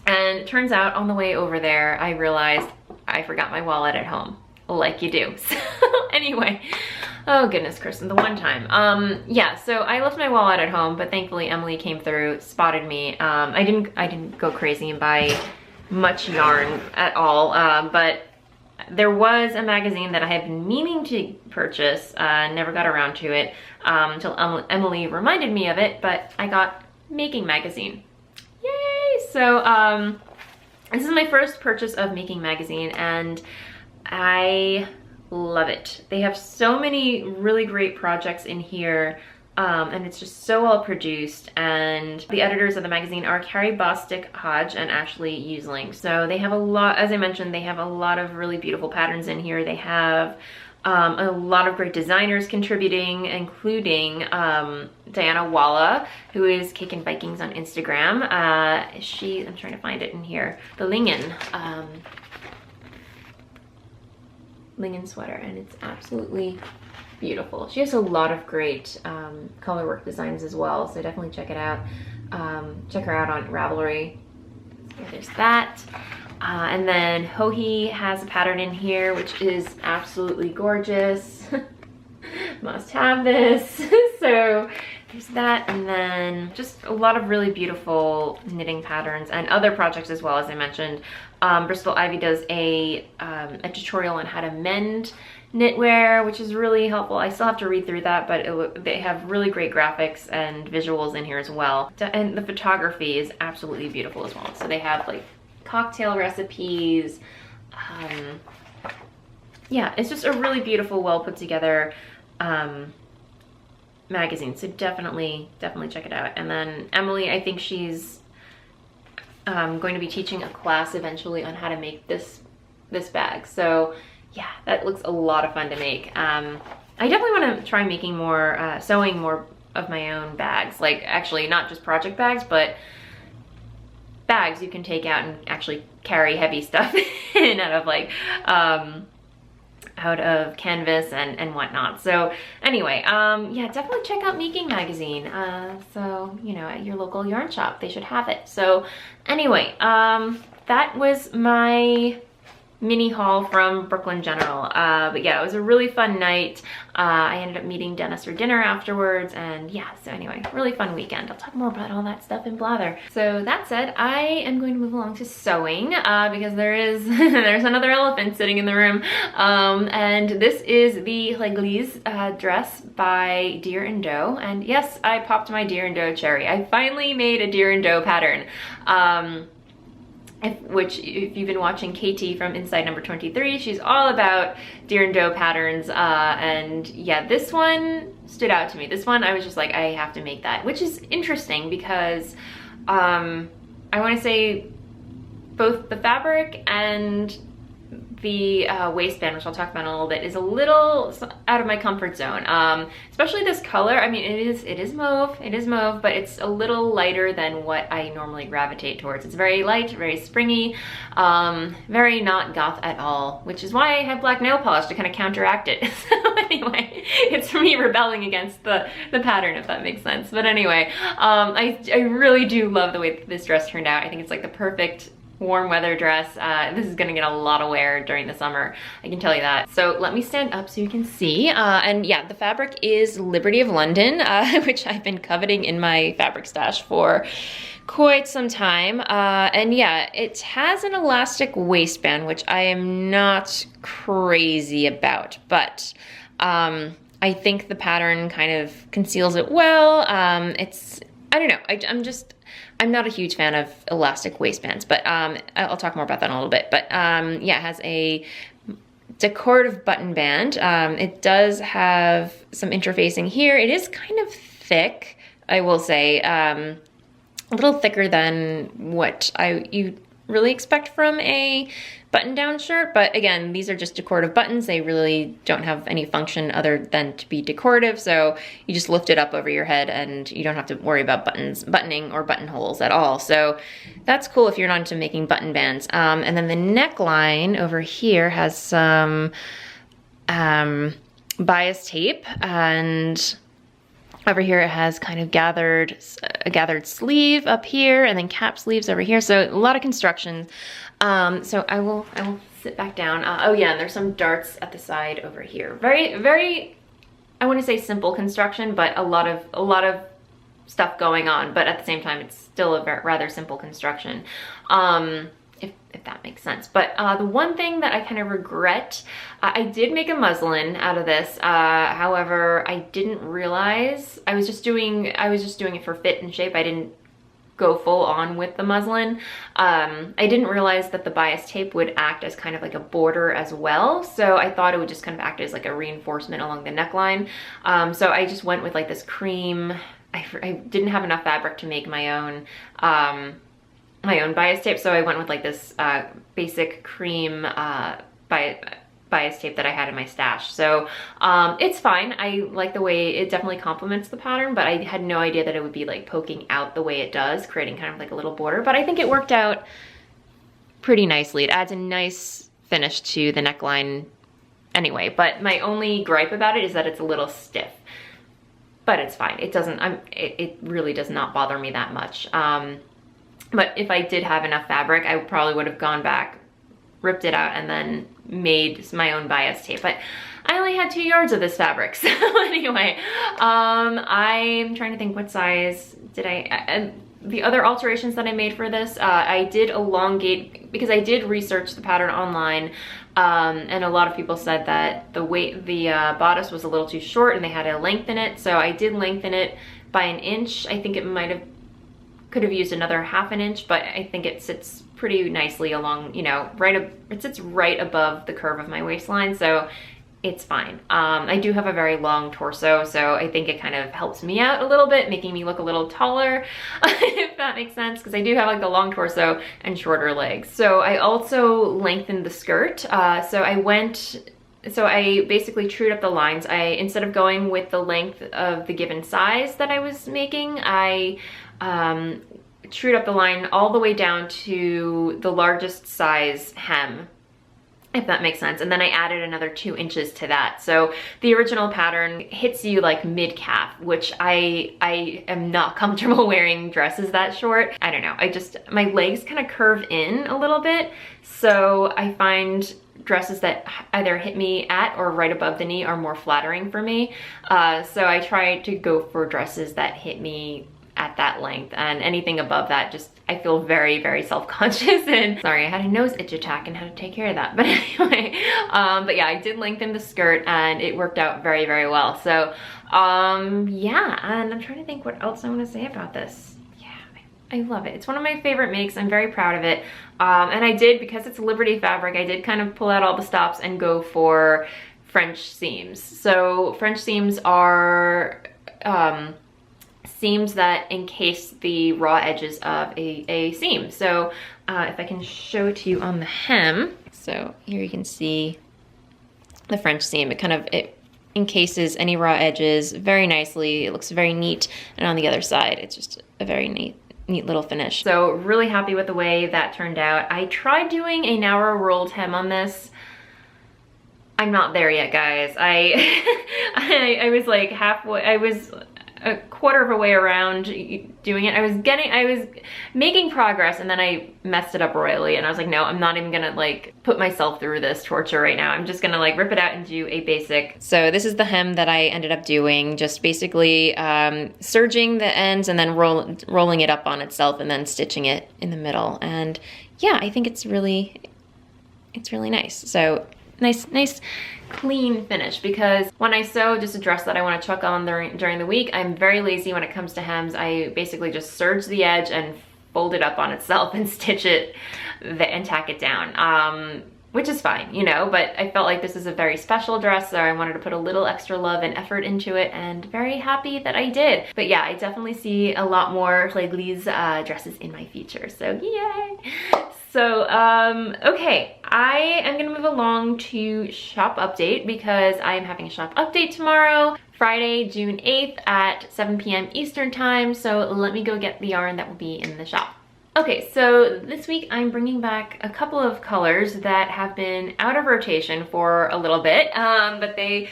And it turns out on the way over there, I realized I forgot my wallet at home, like you do. So anyway, oh goodness, Kristen, the one time. Yeah, so I left my wallet at home, but thankfully Emily came through, spotted me. I didn't go crazy and buy much yarn at all, but there was a magazine that I had been meaning to purchase, never got around to it until Emily reminded me of it, but I got Making Magazine. Yay! So this is my first purchase of Making Magazine, and I love it. They have so many really great projects in here. and it's just so well produced. And the editors of the magazine are Carrie Bostick Hodge and Ashley Usling. So they have a lot, as I mentioned, they have a lot of really beautiful patterns in here. They have a lot of great designers contributing, including Diana Walla, who is Cake and Vikings on Instagram. I'm trying to find it in here, the Lingen sweater, and it's absolutely beautiful. She has a lot of great color work designs as well, so definitely check it out. Check her out on Ravelry. So there's that. And then Hohi has a pattern in here, which is absolutely gorgeous. Must have this. So there's that, and then just a lot of really beautiful knitting patterns and other projects as well, as I mentioned. Bristol Ivy does a tutorial on how to mend knitwear, which is really helpful. I still have to read through that, but they have really great graphics and visuals in here as well. And the photography is absolutely beautiful as well. So they have like cocktail recipes. Yeah, it's just a really beautiful, well put together magazine. So definitely check it out. And then Emily, I think she's going to be teaching a class eventually on how to make this bag. So yeah, that looks a lot of fun to make. I definitely want to try making more, sewing more of my own bags. Like actually not just project bags, but bags you can take out and actually carry heavy stuff in out of like, out of canvas and whatnot. So anyway, yeah, definitely check out Making Magazine. So, you know, at your local yarn shop, they should have it. So anyway, that was my mini haul from Brooklyn General. But yeah, it was a really fun night. I ended up meeting Dennis for dinner afterwards, and yeah, so anyway, really fun weekend. I'll talk more about all that stuff in Blather. So that said, I am going to move along to sewing because there's another elephant sitting in the room. And this is the L'Église dress by Deer and Doe. And yes, I popped my Deer and Doe cherry. I finally made a Deer and Doe pattern. Which if you've been watching KT from Inside Number 23, she's all about Deer and Doe patterns, and yeah, this one stood out to me. This one I was just like, I have to make that, which is interesting because I want to say both the fabric and the waistband, which I'll talk about in a little bit, is a little out of my comfort zone. Especially this color. I mean, it is mauve, but it's a little lighter than what I normally gravitate towards. It's very light, very springy, very not goth at all, which is why I have black nail polish to kind of counteract it. So anyway, it's me rebelling against the pattern, if that makes sense. But anyway, I really do love the way that this dress turned out. I think it's like the perfect warm weather dress. This is gonna get a lot of wear during the summer, I can tell you that. So let me stand up so you can see. And yeah, the fabric is Liberty of London, which I've been coveting in my fabric stash for quite some time. And yeah, it has an elastic waistband, which I am not crazy about, but I think the pattern kind of conceals it well. I don't know, I'm not a huge fan of elastic waistbands, but I'll talk more about that in a little bit. But yeah, it has a decorative button band. It does have some interfacing here. It is kind of thick, I will say, a little thicker than what you really expect from a button-down shirt. But again, these are just decorative buttons. They really don't have any function other than to be decorative. So you just lift it up over your head and you don't have to worry about buttoning or buttonholes at all. So that's cool if you're not into making button bands. And then the neckline over here has some bias tape, and over here it has kind of a gathered sleeve up here, and then cap sleeves over here. So a lot of construction. So I will sit back down. Oh yeah, and there's some darts at the side over here. Very, very, I want to say simple construction, but a lot of stuff going on. But at the same time, it's still a rather simple construction. If that makes sense. But the one thing that I kind of regret, I did make a muslin out of this. However, I didn't realize I was just doing it for fit and shape. I didn't go full on with the muslin. I didn't realize that the bias tape would act as kind of like a border as well, so I thought it would just kind of act as like a reinforcement along the neckline. So I just went with like this cream. I didn't have enough fabric to make my own bias tape, so I went with like this basic cream bias tape that I had in my stash. So it's fine. I like the way it definitely complements the pattern, but I had no idea that it would be like poking out the way it does, creating kind of like a little border. But I think it worked out pretty nicely. It adds a nice finish to the neckline anyway, but my only gripe about it is that it's a little stiff. But it's fine. It doesn't, it really does not bother me that much. But if I did have enough fabric, I probably would have gone back, ripped it out, and then made my own bias tape. But I only had 2 yards of this fabric. So anyway, I'm trying to think what size did I, the other alterations that I made for this, I did elongate, because I did research the pattern online, and a lot of people said that the bodice was a little too short and they had to lengthen it. So I did lengthen it by 1 inch. I think it could have used another ½ an inch, but I think it sits pretty nicely along, you know, it sits right above the curve of my waistline, so it's fine. I do have a very long torso, so I think it kind of helps me out a little bit, making me look a little taller, if that makes sense, because I do have like a long torso and shorter legs. So I also lengthened the skirt. So I basically trued up the lines. Instead of going with the length of the given size that I was making, I trued up the line all the way down to the largest size hem, if that makes sense. And then I added another 2 inches to that. So the original pattern hits you like mid-calf, which I am not comfortable wearing dresses that short. I don't know, my legs kind of curve in a little bit. So I find dresses that either hit me at or right above the knee are more flattering for me. So I try to go for dresses that hit me at that length, and anything above that, just I feel very, very self-conscious. And sorry, I had a nose itch attack and had to take care of that. But anyway, but yeah, I did lengthen the skirt and it worked out very, very well. So yeah, and I'm trying to think what else I want to say about this. Yeah, I love it. It's one of my favorite makes. I'm very proud of it. And I did, because it's a Liberty fabric, I did kind of pull out all the stops and go for French seams. So French seams are seams that encase the raw edges of a seam. So if I can show it to you on the hem, so here you can see the French seam. It encases any raw edges very nicely. It looks very neat, and on the other side it's just a very neat little finish. So really happy with the way that turned out. I tried doing a narrow rolled hem on this. I'm not there yet, guys. I was like halfway, I was a quarter of a way around doing it. I was making progress, and then I messed it up royally, and I was like, no, I'm not even gonna like put myself through this torture right now. I'm just gonna like rip it out and do a basic. So this is the hem that I ended up doing, just basically serging the ends and then rolling it up on itself and then stitching it in the middle. And yeah, I think it's really nice. So nice clean finish, because when I sew just a dress that I want to chuck on during the week, I'm very lazy when it comes to hems. I basically just serge the edge and fold it up on itself and stitch it and tack it down, which is fine, you know, but I felt like this is a very special dress, so I wanted to put a little extra love and effort into it, and very happy that I did. But yeah, I definitely see a lot more Flegley's dresses in my future, so yay! So, okay, I am gonna move along to shop update, because I am having a shop update tomorrow, Friday, June 8th at 7 p.m. Eastern time. So let me go get the yarn that will be in the shop. Okay, so this week I'm bringing back a couple of colors that have been out of rotation for a little bit, but they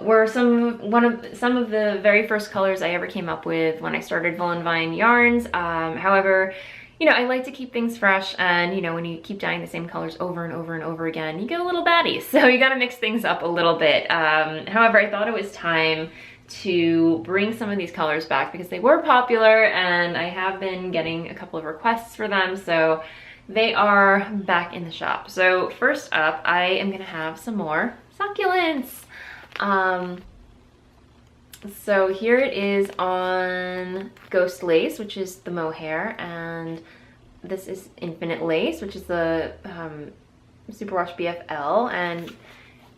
were some of the very first colors I ever came up with when I started Voolenvine yarns. However, you know, I like to keep things fresh, and you know, when you keep dyeing the same colors over and over and over again, you get a little batty, so you gotta mix things up a little bit. However, I thought it was time to bring some of these colors back, because they were popular and I have been getting a couple of requests for them, so they are back in the shop. So first up, I am gonna have some more succulents. So here it is on Ghost Lace, which is the mohair, and this is Infinite Lace, which is the Superwash BFL. And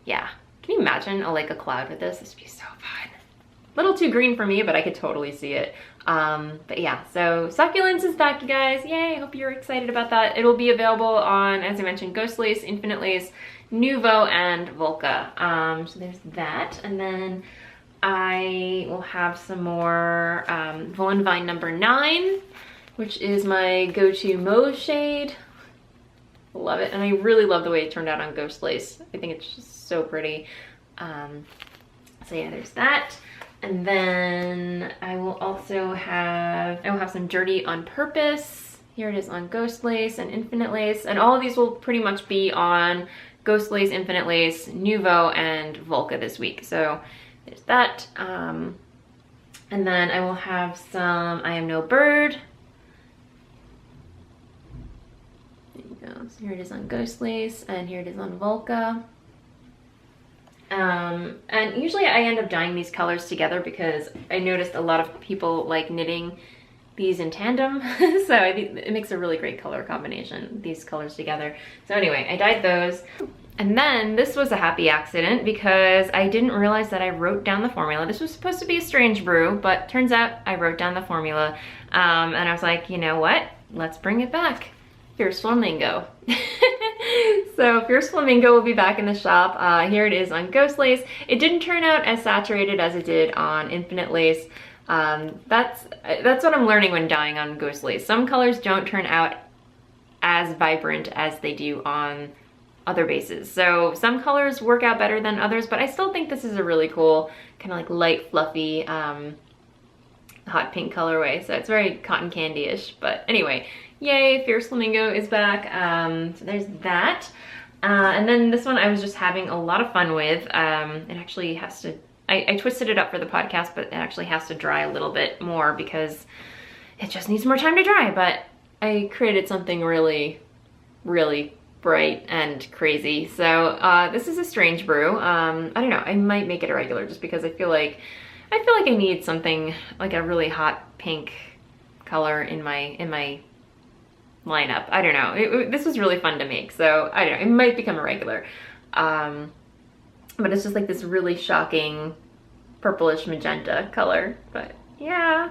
yeah, can you imagine like a cloud with this? This would be so fun. A little too green for me, but I could totally see it. But yeah, so Succulents is back, you guys. Yay, I hope you're excited about that. It'll be available on, as I mentioned, Ghost Lace, Infinite Lace, Nuvo, and Volca. So there's that. And then I will have some more Voolenvine number 9, which is my go-to mauve shade. Love it. And I really love the way it turned out on Ghost Lace. I think it's just so pretty. So yeah, there's that. And then I will also have some Dirty on Purpose. Here it is on Ghost Lace and Infinite Lace. And all of these will pretty much be on Ghost Lace, Infinite Lace, Nuvo, and Volca this week. So there's that. And then I will have some I Am No Bird. There you go. So here it is on Ghost Lace, and here it is on Volca. And usually I end up dyeing these colors together because I noticed a lot of people like knitting these in tandem. So I think it makes a really great color combination, these colors together. So anyway, I dyed those. And then this was a happy accident because I didn't realize that I wrote down the formula. This was supposed to be a strange brew, but turns out I wrote down the formula. And I was like, you know what? Let's bring it back. Fierce Flamingo. So Fierce Flamingo will be back in the shop. Here it is on Ghost Lace. It didn't turn out as saturated as it did on Infinite Lace. That's what I'm learning when dyeing on Ghost Lace. Some colors don't turn out as vibrant as they do on other bases. So some colors work out better than others, but I still think this is a really cool kind of like light, fluffy, hot pink colorway. So it's very cotton candy-ish. But anyway, yay, Fierce Flamingo is back. So there's that. And then this one I was just having a lot of fun with. It actually has to, I twisted it up for the podcast, but it actually has to dry a little bit more because it just needs more time to dry. But I created something really, really bright and crazy. So this is a strange brew. I don't know, I might make it a regular just because I feel like I need something like a really hot pink color in my lineup. I don't know. This was really fun to make, so I don't know. It might become a regular. But it's just like this really shocking purplish magenta color. But yeah.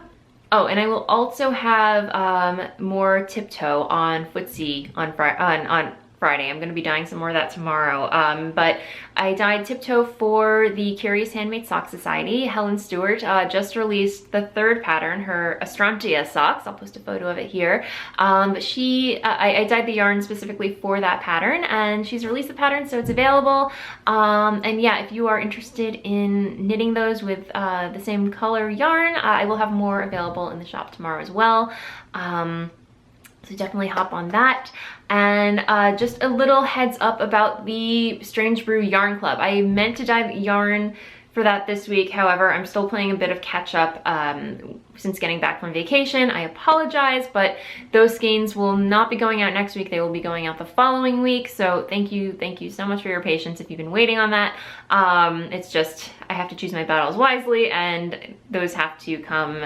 Oh, and I will also have more Tiptoe on Footsie on Friday. I'm going to be dyeing some more of that tomorrow. But I dyed Tiptoe for the Curious Handmade Sock Society. Helen Stewart just released the 3rd pattern, her Astrantia socks. I'll post a photo of it here. But I dyed the yarn specifically for that pattern, and she's released the pattern, so it's available. And yeah, if you are interested in knitting those with the same color yarn, I will have more available in the shop tomorrow as well. So definitely hop on that. And just a little heads up about the Strange Brew Yarn Club. I meant to dye yarn for that this week. However, I'm still playing a bit of catch up since getting back from vacation. I apologize, but those skeins will not be going out next week. They will be going out the following week. So thank you so much for your patience if you've been waiting on that. It's just, I have to choose my battles wisely, and those have to come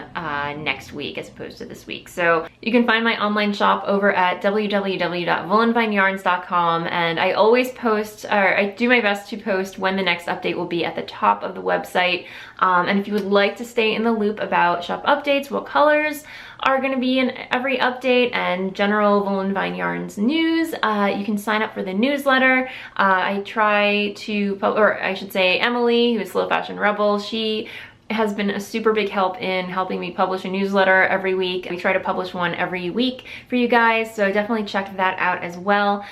next week as opposed to this week. So you can find my online shop over at www.voolenvineyarns.com, and I always post, or I do my best to post when the next update will be at the top of the website. And if you would like to stay in the loop about shop updates, what colors are going to be in every update, and general Voolenvine Yarns news, you can sign up for the newsletter. I try to, or I should say Emily, who is Slow Fashion Rebel, she has been a super big help in helping me publish a newsletter every week. We try to publish one every week for you guys, so definitely check that out as well.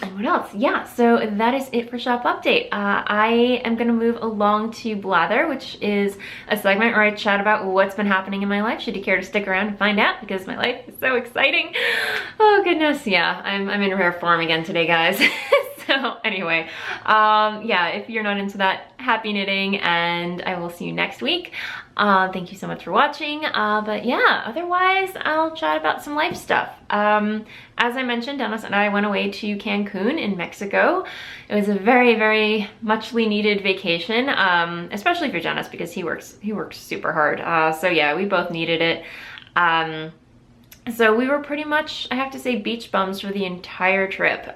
And what else? Yeah, so that is it for Shop Update. I am going to move along to Blather, which is a segment where I chat about what's been happening in my life. Should you care to stick around and find out, because my life is so exciting. Oh goodness, yeah, I'm in rare form again today, guys. So anyway, yeah, if you're not into that, happy knitting, and I will see you next week. Thank you so much for watching. But yeah, otherwise I'll chat about some life stuff. As I mentioned, Dennis and I went away to Cancun in Mexico. It was a very, very muchly needed vacation, especially for Dennis because he works super hard. So yeah, we both needed it. So we were pretty much, I have to say, beach bums for the entire trip.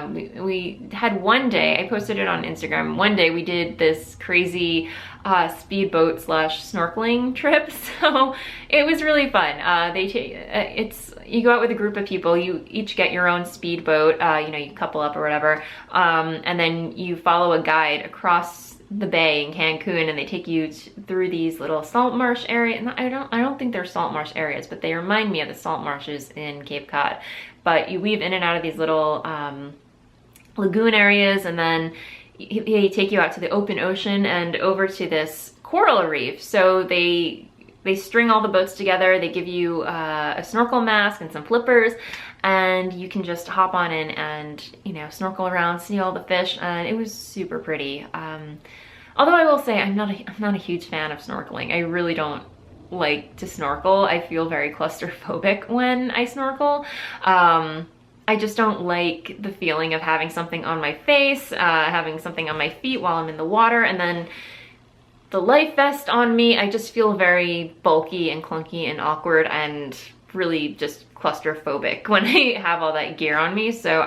We had one day, I posted it on Instagram, one day we did this crazy speedboat / snorkeling trip. So it was really fun. You go out with a group of people, you each get your own speedboat, you know, you couple up or whatever, and then you follow a guide across the bay in Cancun, and they take you through these little salt marsh areas. And I don't think they're salt marsh areas, but they remind me of the salt marshes in Cape Cod. But you weave in and out of these little lagoon areas, and then they take you out to the open ocean and over to this coral reef. So they string all the boats together, they give you a snorkel mask and some flippers, and you can just hop on in and, you know, snorkel around, see all the fish, and it was super pretty. Although I will say I'm not a huge fan of snorkeling. I really don't like to snorkel. I feel very claustrophobic when I snorkel. I just don't like the feeling of having something on my face, having something on my feet while I'm in the water, and then the life vest on me. I just feel very bulky and clunky and awkward and really just claustrophobic when I have all that gear on me. So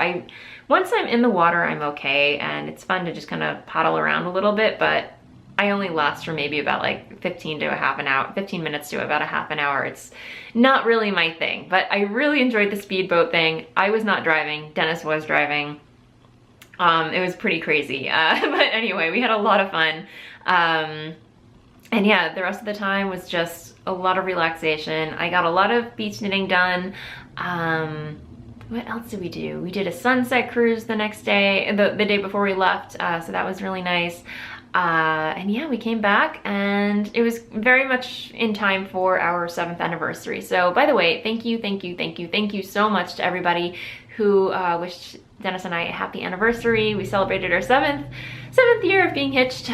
once I'm in the water, I'm okay, and it's fun to just kind of paddle around a little bit, but I only last for maybe about like 15 minutes to about a half an hour. It's not really my thing, but I really enjoyed the speedboat thing. I was not driving, Dennis was driving. It was pretty crazy, but anyway, we had a lot of fun. And yeah, the rest of the time was just a lot of relaxation. I got a lot of beach knitting done. What else did we do? We did a sunset cruise the next day, the day before we left, so that was really nice. And yeah, we came back, and it was very much in time for our 7th anniversary. So by the way, thank you so much to everybody who wished Dennis and I a happy anniversary. We celebrated our seventh year of being hitched.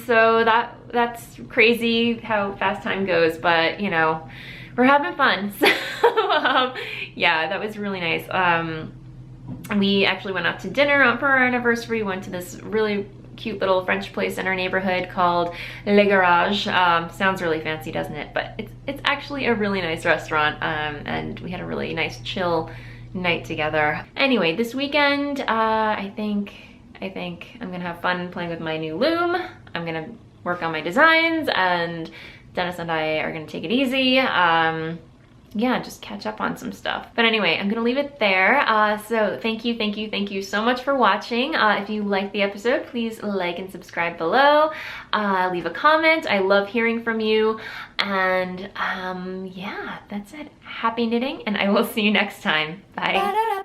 So that's crazy how fast time goes, but you know, we're having fun. So yeah, that was really nice. We actually went out to dinner for our anniversary, went to this really cute little French place in our neighborhood called Le Garage. Sounds really fancy, doesn't it? But it's actually a really nice restaurant, and we had a really nice chill night together. Anyway, this weekend, I think I'm gonna have fun playing with my new loom. I'm gonna work on my designs, and Dennis and I are gonna take it easy. Yeah, just catch up on some stuff. But anyway, I'm gonna leave it there. So thank you so much for watching. If you liked the episode, please like and subscribe below. Leave a comment. I love hearing from you. And yeah, that's it. Happy knitting, and I will see you next time. Bye.